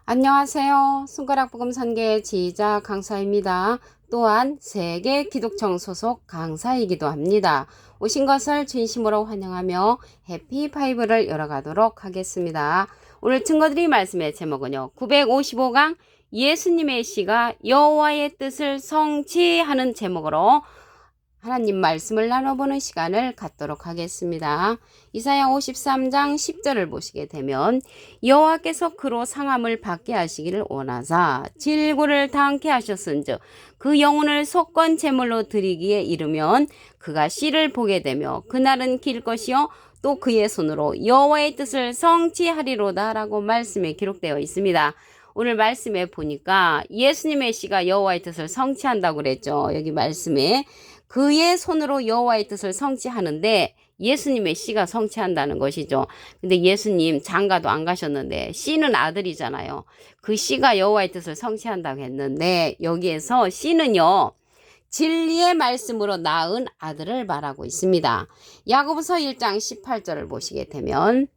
안녕하세요. 손가락복음 선교의 지휘자 강사입니다. 또한 세계 기독청 소속 강사이기도 합니다. 오신 것을 진심으로 환영하며 해피파이브를 열어가도록 하겠습니다. 오늘 증거드릴 말씀의 제목은요. 955강 예수님의 시가 여호와의 뜻을 성취하는 제목으로 하나님 말씀을 나눠보는 시간을 갖도록 하겠습니다. 이사야 53장 10절을 보시게 되면 여호와께서 그로 상함을 받게 하시기를 원하사 질고를 당케 하셨은즉 그 영혼을 속건 제물로 드리기에 이르면 그가 씨를 보게 되며 그날은 길 것이요 또 그의 손으로 여호와의 뜻을 성취하리로다 라고 말씀에 기록되어 있습니다. 오늘 말씀에 보니까 예수님의 씨가 여호와의 뜻을 성취한다고 그랬죠. 여기 말씀에 그의 손으로 여호와의 뜻을 성취하는데 예수님의 씨가 성취한다는 것이죠. 근데 예수님 장가도 안 가셨는데 씨는 아들이잖아요. 그 씨가 여호와의 뜻을 성취한다고 했는데 여기에서 씨는요. 진리의 말씀으로 낳은 아들을 말하고 있습니다. 야고보서 1장 18절을 보시게 되면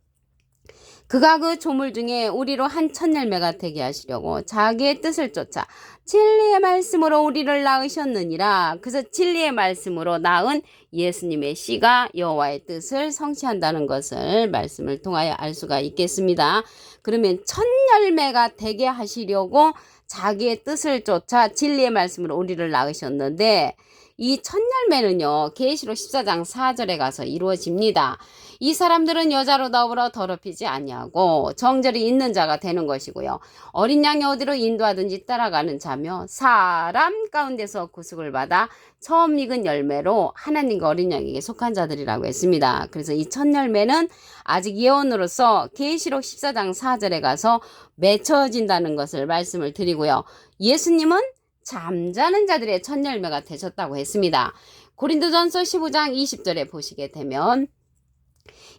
그가 그 조물 중에 우리로 한 첫 열매가 되게 하시려고 자기의 뜻을 쫓아 진리의 말씀으로 우리를 낳으셨느니라. 그래서 진리의 말씀으로 낳은 예수님의 씨가 여호와의 뜻을 성취한다는 것을 말씀을 통하여 알 수가 있겠습니다. 그러면 첫 열매가 되게 하시려고 자기의 뜻을 쫓아 진리의 말씀으로 우리를 낳으셨는데 이 첫 열매는요. 계시록 14장 4절에 가서 이루어집니다. 이 사람들은 여자로 더불어 더럽히지 아니하고 정절이 있는 자가 되는 것이고요. 어린 양이 어디로 인도하든지 따라가는 자며 사람 가운데서 구속을 받아 처음 익은 열매로 하나님과 어린 양에게 속한 자들이라고 했습니다. 그래서 이 첫 열매는 아직 예언으로서 계시록 14장 4절에 가서 맺혀진다는 것을 말씀을 드리고요. 예수님은 잠자는 자들의 첫 열매가 되셨다고 했습니다. 고린도전서 15장 20절에 보시게 되면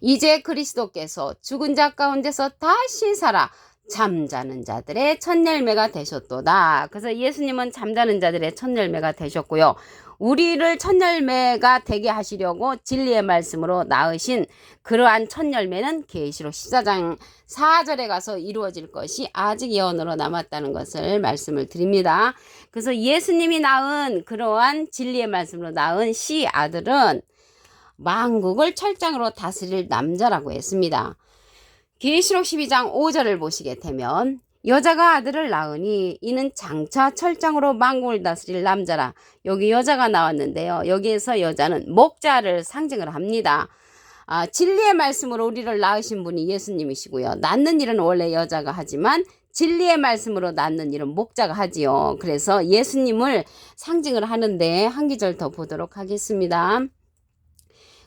이제 그리스도께서 죽은 자 가운데서 다시 살아 잠자는 자들의 첫 열매가 되셨도다. 그래서 예수님은 잠자는 자들의 첫 열매가 되셨고요. 우리를 첫 열매가 되게 하시려고 진리의 말씀으로 낳으신 그러한 첫 열매는 계시록 14장 4절에 가서 이루어질 것이 아직 예언으로 남았다는 것을 말씀을 드립니다. 그래서 예수님이 낳은 그러한 진리의 말씀으로 낳은 씨 아들은 만국을 철장으로 다스릴 남자라고 했습니다. 계시록 12장 5절을 보시게 되면 여자가 아들을 낳으니 이는 장차 철장으로 만국을 다스릴 남자라. 여기 여자가 나왔는데요. 여기에서 여자는 목자를 상징을 합니다. 진리의 말씀으로 우리를 낳으신 분이 예수님이시고요. 낳는 일은 원래 여자가 하지만 진리의 말씀으로 낳는 일은 목자가 하지요. 그래서 예수님을 상징을 하는데 한 기절 더 보도록 하겠습니다.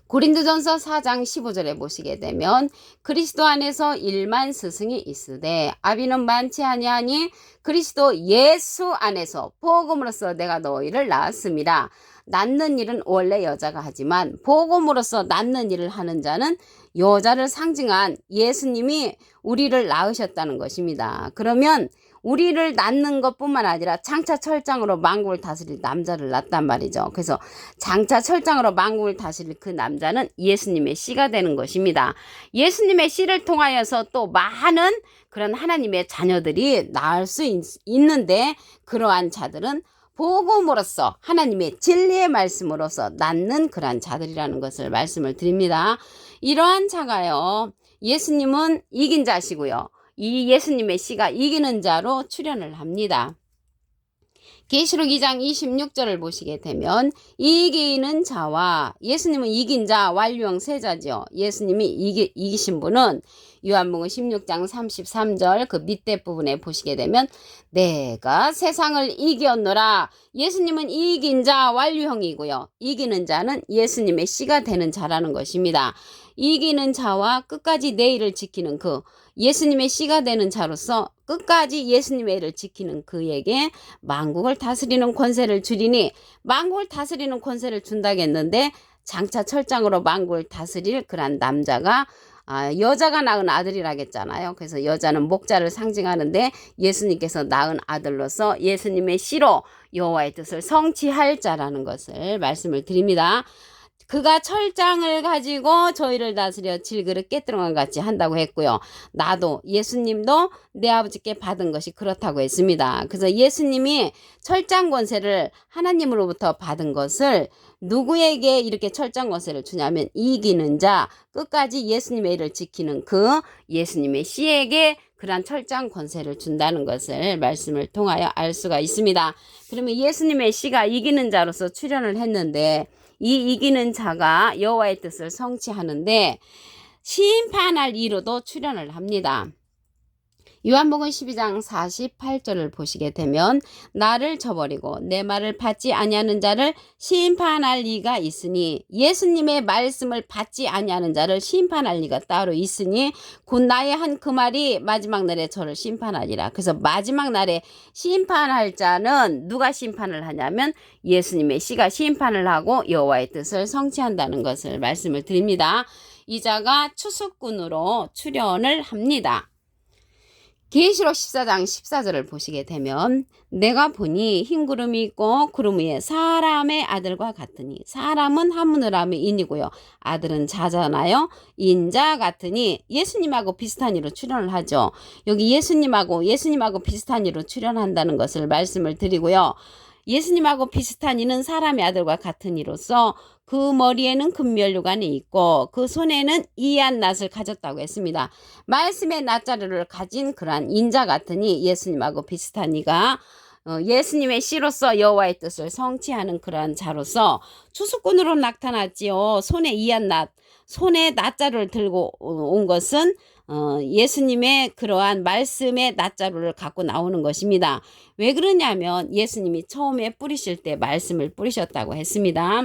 고린도전서 4장 15절에 보시게 되면 그리스도 안에서 1만 스승이 있으되 아비는 많지 아니하니 그리스도 예수 안에서 복음으로써 내가 너희를 낳았습니다. 낳는 일은 원래 여자가 하지만 복음으로써 낳는 일을 하는 자는 여자를 상징한 예수님이 우리를 낳으셨다는 것입니다. 그러면 우리를 낳는 것뿐만 아니라 장차 철장으로 만국을 다스릴 남자를 낳았단 말이죠. 그래서 장차 철장으로 만국을 다스릴 그 남자는 예수님의 씨가 되는 것입니다. 예수님의 씨를 통하여서 또 많은 그런 하나님의 자녀들이 낳을 수 있는데 그러한 자들은 복음으로써 하나님의 진리의 말씀으로서 낳는 그러한 자들이라는 것을 말씀을 드립니다. 이러한 자가요. 예수님은 이긴 자시고요. 이 예수님의 씨가 이기는 자로 출현을 합니다. 계시록 2장 26절을 보시게 되면 이기는 자와 예수님은 이긴 자 완료형 세자죠. 예수님이 이기신 분은 요한복음 16장 33절 그 밑에 부분에 보시게 되면 내가 세상을 이겼노라. 예수님은 이긴 자 완료형이고요. 이기는 자는 예수님의 씨가 되는 자라는 것입니다. 이기는 자와 끝까지 내 일을 지키는 그 예수님의 씨가 되는 자로서 끝까지 예수님의 일을 지키는 그에게 만국을 다스리는 권세를 주리니 만국을 다스리는 권세를 준다겠는데 장차 철장으로 만국을 다스릴 그런 남자가 여자가 낳은 아들이라겠잖아요. 그래서 여자는 목자를 상징하는데 예수님께서 낳은 아들로서 예수님의 씨로 여호와의 뜻을 성취할 자라는 것을 말씀을 드립니다. 그가 철장을 가지고 저희를 다스려 질그릇 깨뜨린 것 같이 한다고 했고요. 나도 예수님도 내 아버지께 받은 것이 그렇다고 했습니다. 그래서 예수님이 철장 권세를 하나님으로부터 받은 것을 누구에게 이렇게 철장 권세를 주냐면 이기는 자, 끝까지 예수님의 일을 지키는 그 예수님의 씨에게 그러한 철장 권세를 준다는 것을 말씀을 통하여 알 수가 있습니다. 그러면 예수님의 씨가 이기는 자로서 출현을 했는데 이 이기는 자가 여호와의 뜻을 성취하는데 심판할 이로도 출현을 합니다. 요한복음 12장 48절을 보시게 되면 나를 저버리고 내 말을 받지 아니하는 자를 심판할 리가 있으니 예수님의 말씀을 받지 아니하는 자를 심판할 리가 따로 있으니 곧 나의 한 그 말이 마지막 날에 저를 심판하리라. 그래서 마지막 날에 심판할 자는 누가 심판을 하냐면 예수님의 씨가 심판을 하고 여호와의 뜻을 성취한다는 것을 말씀을 드립니다. 이 자가 추수꾼으로 출현을 합니다. 계시록 14장 14절을 보시게 되면 내가 보니 흰 구름이 있고 구름 위에 사람의 아들과 같으니 사람은 하늘을 하면 인이고요. 아들은 자잖아요. 인자 같으니 예수님하고 비슷한 이로 출현을 하죠. 여기 예수님하고 비슷한 이로 출현한다는 것을 말씀을 드리고요. 예수님하고 비슷한 이는 사람의 아들과 같은 이로서 그 머리에는 금면류관이 있고 그 손에는 이한 낫을 가졌다고 했습니다. 말씀의 낫자루를 가진 그러한 인자 같으니 예수님하고 비슷한 이가 예수님의 씨로서 여호와의 뜻을 성취하는 그러한 자로서 추수꾼으로 나타났지요. 손에 이한 낫, 손에 낫자루를 들고 온 것은 예수님의 그러한 말씀의 낫자루를 갖고 나오는 것입니다. 왜 그러냐면 예수님이 처음에 뿌리실 때 말씀을 뿌리셨다고 했습니다.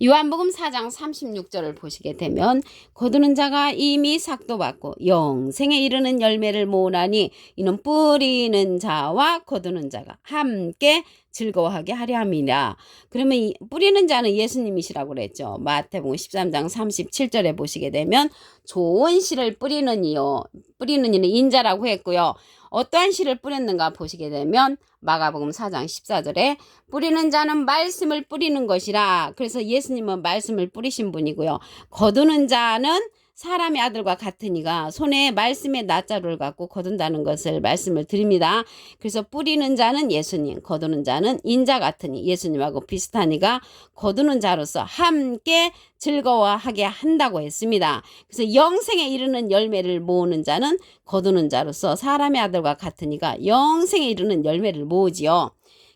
요한복음 4장 36절을 보시게 되면 거두는 자가 이미 삭도 받고 영생에 이르는 열매를 모으나니 이는 뿌리는 자와 거두는 자가 함께 즐거워하게 하려 함이라. 그러면 이 뿌리는 자는 예수님이시라고 그랬죠. 마태복음 13장 37절에 보시게 되면 좋은 씨를 뿌리는 이는 인자라고 했고요. 어떠한 씨를 뿌렸는가 보시게 되면 마가복음 4장 14절에 뿌리는 자는 말씀을 뿌리는 것이라. 그래서 예수님은 말씀을 뿌리신 분이고요. 거두는 자는 사람의 아들과 같으니가 손에 말씀의 낫자루를 갖고 거둔다는 것을 말씀을 드립니다. 그래서 뿌리는 자는 예수님, 거두는 자는 인자 같으니 예수님하고 비슷하니가 거두는 자로서 함께 즐거워하게 한다고 했습니다. 그래서 영생에 이르는 열매를 모으는 자는 거두는 자로서 사람의 아들과 같으니가 영생에 이르는 열매를 모으지요.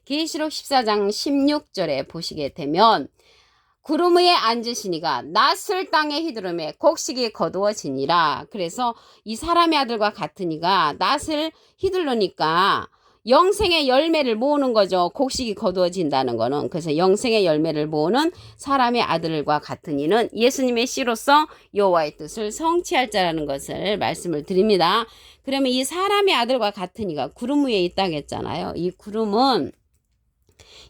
계시록 14장 16절에 보시게 되면 구름 위에 앉으시니가 낫을 땅에 휘두르매 곡식이 거두어지니라. 그래서 이 사람의 아들과 같으니가 낫을 휘둘르니까 영생의 열매를 모으는 거죠. 곡식이 거두어진다는 거는. 그래서 영생의 열매를 모으는 사람의 아들과 같은 이는 예수님의 씨로서 여호와의 뜻을 성취할 자라는 것을 말씀을 드립니다. 그러면 이 사람의 아들과 같은 이가 구름 위에 있다고 했잖아요. 이 구름은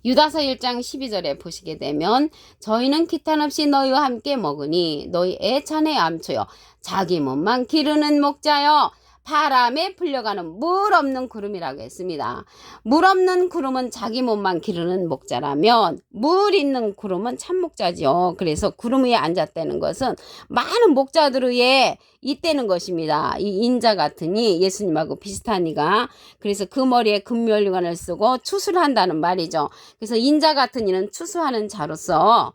유다서 1장 12절에 보시게 되면 저희는 기탄 없이 너희와 함께 먹으니 너희 애찬의 암초여 자기 몸만 기르는 목자여 바람에 풀려가는 물 없는 구름이라고 했습니다. 물 없는 구름은 자기 몸만 기르는 목자라면 물 있는 구름은 참 목자죠. 그래서 구름 위에 앉았다는 것은 많은 목자들 위에 있다는 것입니다. 이 인자 같으니 예수님하고 비슷한 이가 그래서 그 머리에 금면류관을 쓰고 추수를 한다는 말이죠. 그래서 인자 같은 이는 추수하는 자로서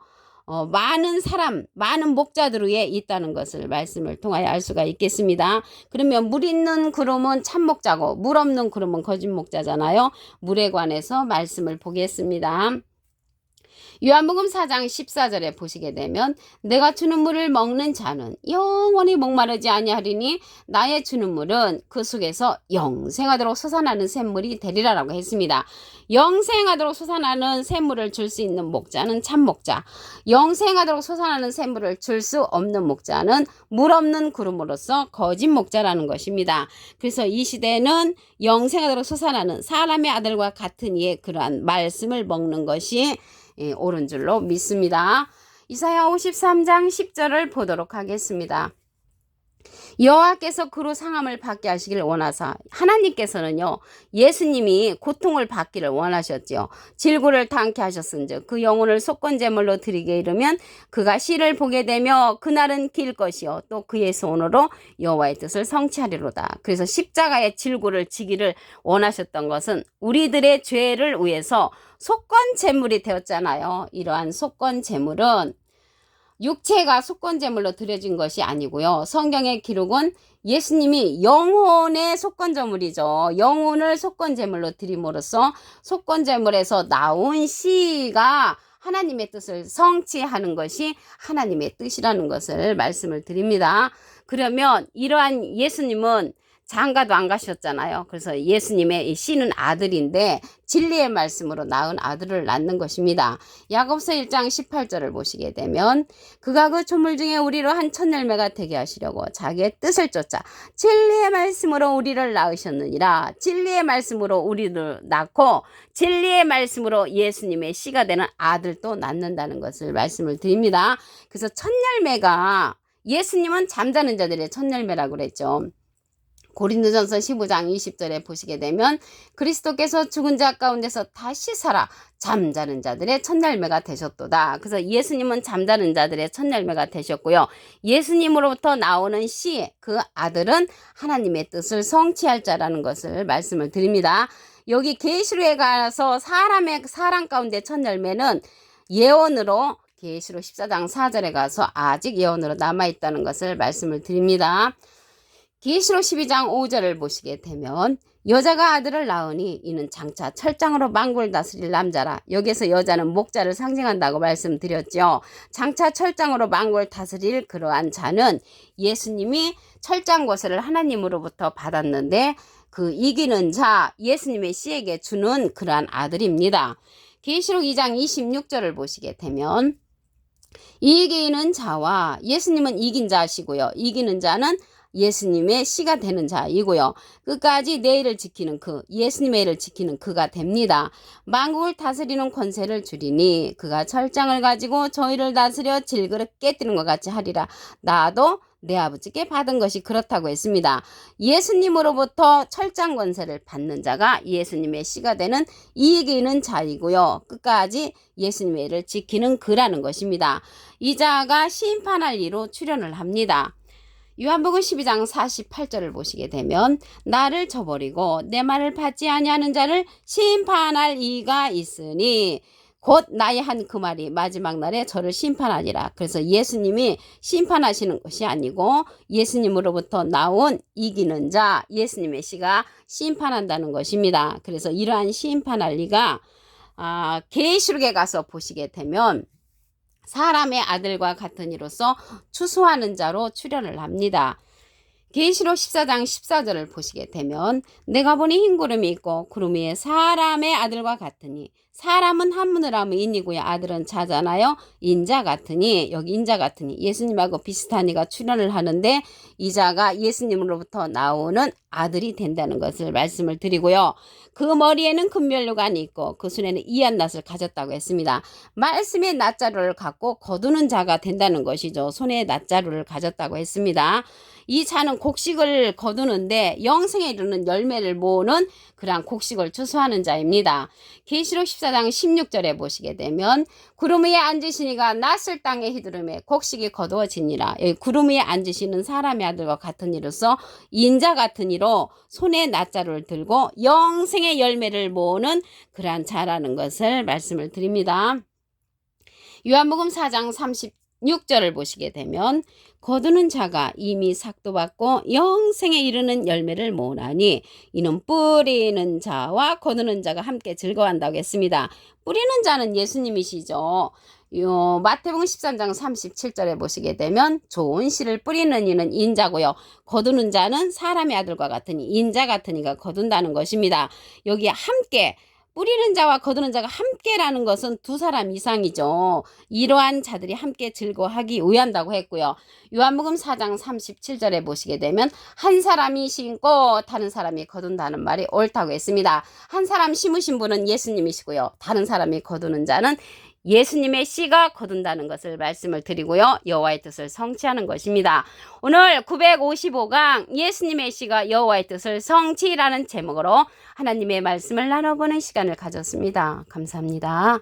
많은 목자들 위에 있다는 것을 말씀을 통하여 알 수가 있겠습니다. 그러면 물 있는 구름은 참 목자고 물 없는 구름은 거짓 목자잖아요. 물에 관해서 말씀을 보겠습니다. 요한복음 4장 14절에 보시게 되면 내가 주는 물을 먹는 자는 영원히 목마르지 아니하리니 나의 주는 물은 그 속에서 영생하도록 솟아나는 샘물이 되리라라고 했습니다. 영생하도록 솟아나는 샘물을 줄 수 있는 목자는 참 목자, 영생하도록 솟아나는 샘물을 줄 수 없는 목자는 물 없는 구름으로서 거짓 목자라는 것입니다. 그래서 이 시대는 영생하도록 솟아나는 사람의 아들과 같은 이의 그러한 말씀을 먹는 것이 옳은 줄로 믿습니다. 이사야 53장 10절을 보도록 하겠습니다. 여호와께서 그로 상함을 받게 하시기를 원하사 하나님께서는요 예수님이 고통을 받기를 원하셨지요. 질고를 당케 하셨은즉 그 영혼을 속건제물로 드리게 이르면 그가 시를 보게 되며 그날은 길 것이요 또 그의 손으로 여호와의 뜻을 성취하리로다. 그래서 십자가의 질고를 지기를 원하셨던 것은 우리들의 죄를 위해서 속건제물이 되었잖아요. 이러한 속건제물은 육체가 속건제물로 드려진 것이 아니고요. 성경의 기록은 예수님이 영혼의 속건제물이죠. 영혼을 속건제물로 드림으로써 속건제물에서 나온 씨가 하나님의 뜻을 성취하는 것이 하나님의 뜻이라는 것을 말씀을 드립니다. 그러면 이러한 예수님은 장가도 안 가셨잖아요. 그래서 예수님의 이 씨는 아들인데 진리의 말씀으로 낳은 아들을 낳는 것입니다. 야고보서 1장 18절을 보시게 되면 그가 그 조물 중에 우리로 한 첫 열매가 되게 하시려고 자기의 뜻을 쫓아 진리의 말씀으로 우리를 낳으셨느니라. 진리의 말씀으로 우리를 낳고 진리의 말씀으로 예수님의 씨가 되는 아들도 낳는다는 것을 말씀을 드립니다. 그래서 첫 열매가 예수님은 잠자는 자들의 첫 열매라고 그랬죠. 고린도전서 15장 20절에 보시게 되면 그리스도께서 죽은 자 가운데서 다시 살아 잠자는 자들의 첫 열매가 되셨도다. 그래서 예수님은 잠자는 자들의 첫 열매가 되셨고요. 예수님으로부터 나오는 씨, 그 아들은 하나님의 뜻을 성취할 자라는 것을 말씀을 드립니다. 여기 계시록에 가서 사람 가운데 첫 열매는 예언으로 계시록 14장 4절에 가서 아직 예언으로 남아있다는 것을 말씀을 드립니다. 계시록 12장 5절을 보시게 되면 여자가 아들을 낳으니 이는 장차 철장으로 만국을 다스릴 남자라. 여기서 여자는 목자를 상징한다고 말씀드렸죠. 장차 철장으로 만국을 다스릴 그러한 자는 예수님이 철장 권세를 하나님으로부터 받았는데 그 이기는 자 예수님의 씨에게 주는 그러한 아들입니다. 계시록 2장 26절을 보시게 되면 이기는 자와 예수님은 이긴 자시고요. 이기는 자는 예수님의 씨가 되는 자이고요. 끝까지 내 일을 지키는 그 예수님의 일을 지키는 그가 됩니다. 만국을 다스리는 권세를 주리니 그가 철장을 가지고 저희를 다스려 질그릇 깨뜨리는 것 같이 하리라. 나도 내 아버지께 받은 것이 그렇다고 했습니다. 예수님으로부터 철장 권세를 받는 자가 예수님의 씨가 되는 이기는 자이고요. 끝까지 예수님의 일을 지키는 그라는 것입니다. 이 자가 심판할 이로 출현을 합니다. 요한복음 12장 48절을 보시게 되면 나를 저버리고 내 말을 받지 아니하는 자를 심판할 이가 있으니 곧 나의 한 그 말이 마지막 날에 저를 심판하리라. 그래서 예수님이 심판하시는 것이 아니고 예수님으로부터 나온 이기는 자 예수님의 씨가 심판한다는 것입니다. 그래서 이러한 심판할 이가 계시록에 가서 보시게 되면 사람의 아들과 같은 이로서 추수하는 자로 출현을 합니다. 계시록 14장 14절을 보시게 되면 내가 보니 흰 구름이 있고 구름 위에 사람의 아들과 같으니 사람은 한문을 하면 인이고요. 아들은 자잖아요. 인자 같으니 여기 인자 같으니 예수님하고 비슷한 이가 출현을 하는데 이 자가 예수님으로부터 나오는 아들이 된다는 것을 말씀을 드리고요. 그 머리에는 금면류관이 있고 그 손에는 이한 낫을 가졌다고 했습니다. 말씀의 낫자루를 갖고 거두는 자가 된다는 것이죠. 손에 낫자루를 가졌다고 했습니다. 이 자는 곡식을 거두는데 영생에 이르는 열매를 모으는 그러한 곡식을 추수하는 자입니다. 계시록 14장 16절에 보시게 되면 구름 위에 앉으시니가 낯을 땅에 휘두르매 곡식이 거두어지니라. 여기 구름 위에 앉으시는 사람의 아들과 같은 이로서 인자 같은 이로 손에 낫자루를 들고 영생의 열매를 모으는 그러한 자라는 것을 말씀을 드립니다. 요한복음 4장 36절을 보시게 되면 거두는 자가 이미 삭도 받고 영생에 이르는 열매를 모으나니 이는 뿌리는 자와 거두는 자가 함께 즐거워한다고 했습니다. 뿌리는 자는 예수님이시죠. 마태복음 13장 37절에 보시게 되면 좋은 씨를 뿌리는 이는 인자고요. 거두는 자는 사람의 아들과 같으니 인자 같은 이가 거둔다는 것입니다. 여기 함께 뿌리는 자와 거두는 자가 함께라는 것은 두 사람 이상이죠. 이러한 자들이 함께 즐거워하기 위한다고 했고요. 요한복음 4장 37절에 보시게 되면 한 사람이 심고 다른 사람이 거둔다는 말이 옳다고 했습니다. 한 사람 심으신 분은 예수님이시고요. 다른 사람이 거두는 자는 예수님의 씨가 거둔다는 것을 말씀을 드리고요. 여호와의 뜻을 성취하는 것입니다. 오늘 955강 예수님의 씨가 여호와의 뜻을 성취라는 제목으로 하나님의 말씀을 나눠보는 시간을 가졌습니다. 감사합니다.